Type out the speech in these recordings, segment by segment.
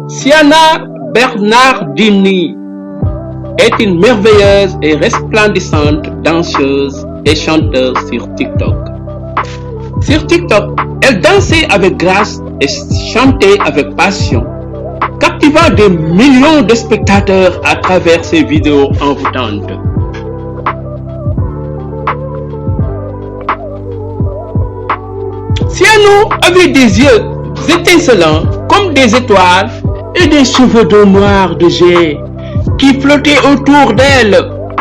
Siana Bernardini est une merveilleuse et resplendissante danseuse et chanteuse sur TikTok. Sur TikTok, elle dansait avec grâce et chantait avec passion, captivant des millions de spectateurs à travers ses vidéos envoûtantes. Siana avait des yeux étincelants comme des étoiles et des cheveux d'eau noire de jet qui flottaient autour d'elle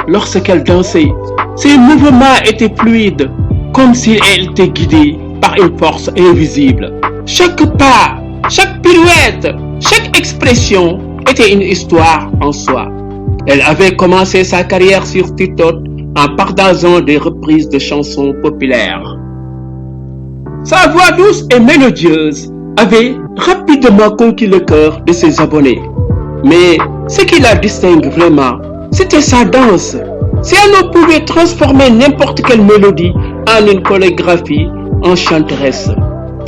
lorsqu'elle dansait. Ses mouvements étaient fluides, comme si elle était guidée par une force invisible. Chaque pas, chaque pirouette, chaque expression était une histoire en soi. Elle avait commencé sa carrière sur TikTok en partageant des reprises de chansons populaires. Sa voix douce et mélodieuse avait rapidement conquis le cœur de ses abonnés. Mais ce qui la distingue vraiment, c'était sa danse. Siana pouvait transformer n'importe quelle mélodie en une chorégraphie enchanteresse.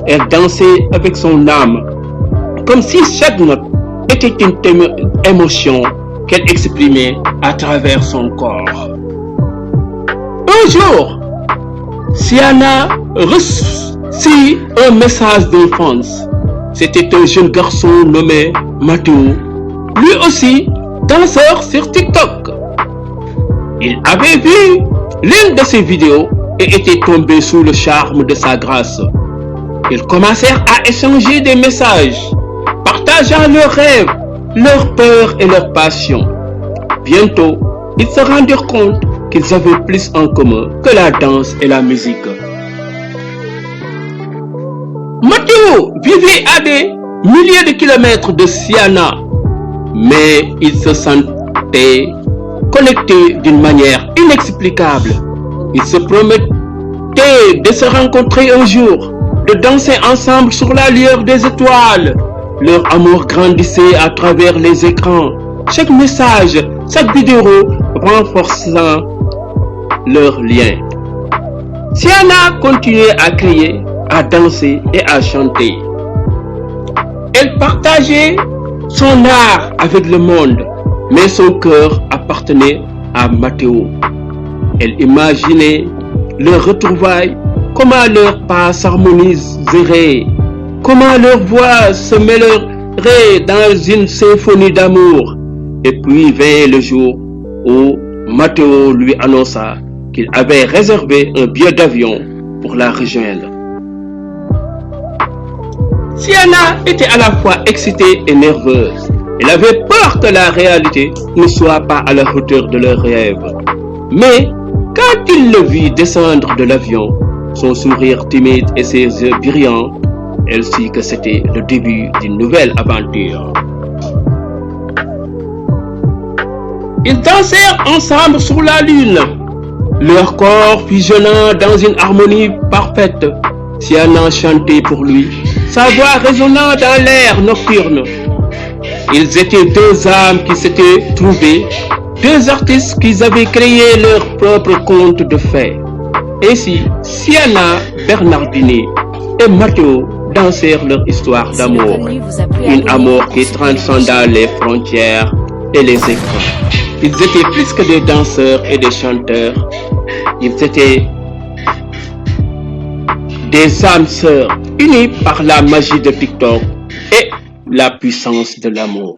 Elle dansait avec son âme, comme si chaque note était une émotion qu'elle exprimait à travers son corps. Un jour, Siana reçut un message d'enfance. C'était un jeune garçon nommé Mathéo, lui aussi danseur sur TikTok. Il avait vu l'une de ses vidéos et était tombé sous le charme de sa grâce. Ils commencèrent à échanger des messages, partageant leurs rêves, leurs peurs et leurs passions. Bientôt, ils se rendirent compte qu'ils avaient plus en commun que la danse et la musique. Mathéo vivait à des milliers de kilomètres de Siana, mais il se sentait connecté d'une manière inexplicable. Ils se promettaient de se rencontrer un jour, de danser ensemble sur la lueur des étoiles. Leur amour grandissait à travers les écrans, chaque message, chaque vidéo renforçant leur lien. Siana continuait à crier, à danser et à chanter. Elle partageait son art avec le monde, mais son cœur appartenait à Mathéo. Elle imaginait leurs retrouvailles, comment leurs pas s'harmoniseraient, comment leurs voix se mêleraient dans une symphonie d'amour. Et puis vint le jour où Mathéo lui annonça qu'il avait réservé un billet d'avion pour la rejoindre. Siana était à la fois excitée et nerveuse. Elle avait peur que la réalité ne soit pas à la hauteur de leurs rêves. Mais quand il le vit descendre de l'avion, son sourire timide et ses yeux brillants, elle sut que c'était le début d'une nouvelle aventure. Ils dansèrent ensemble sur la lune, leur corps fusionnant dans une harmonie parfaite. Siana chantait pour lui, sa voix résonnant dans l'air nocturne. Ils étaient deux âmes qui s'étaient trouvées, deux artistes qui avaient créé leur propre conte de fées. Ainsi, Siana Bernardini et Mathéo dansèrent leur histoire d'amour, un amour qui transcenda les frontières et les écrans. Ils étaient plus que des danseurs et des chanteurs, ils étaient des âmes sœurs unies par la magie de TikTok et la puissance de l'amour.